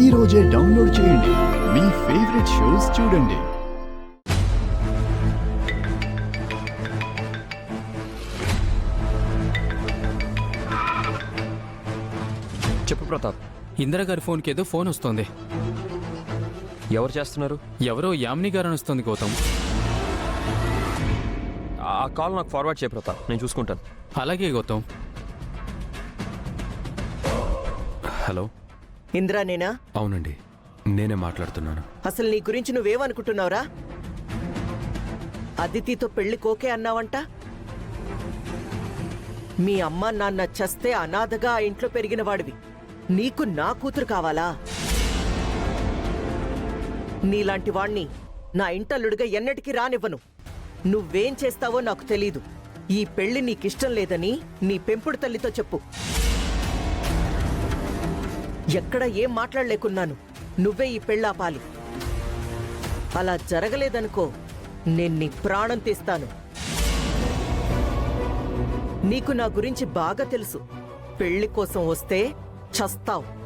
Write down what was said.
ఈ రోజే డౌన్లోడ్ చేయండి. మీ ఫేవరెట్ షోస్ చూడండి. చెప్పు ప్రతాప్. ఇందిరాగారి ఫోన్కి ఏదో ఫోన్ వస్తోంది. ఎవరు చేస్తున్నారు? ఎవరో యామిని గారు అని వస్తుంది గౌతమ్. ఆ కాల్ నాకు ఫార్వర్డ్ చేయ ప్రతాప్, నేను చూసుకుంటాను. అలాగే గౌతమ్. హలో ఇందిరా నేనా? అవునండి, నేనే మాట్లాడుతున్నాను. అసలు నీ గురించి నువ్వేమనుకుంటున్నావురా? అదితితో పెళ్లి కోకే అన్నావంట. మీ అమ్మ నాన్న చస్తే అనాథగా ఆ ఇంట్లో పెరిగిన వాడివి. నీకు నా కూతురు కావాలా? నీలాంటి వాణ్ణి నా ఇంటల్లుడిగా ఎన్నటికీ రానివ్వను. నువ్వేం చేస్తావో నాకు తెలీదు. ఈ పెళ్లి నీకిష్టం లేదని నీ పెంపుడు తల్లితో చెప్పు. ఎక్కడ ఏం మాట్లాడలేకున్నాను. నువ్వే ఈ పెళ్ళాపాలి. అలా జరగలేదనుకో, నేను నీ ప్రాణం తీస్తాను. నీకు నా గురించి బాగా తెలుసు. పెళ్లి కోసం వస్తే చస్తావు.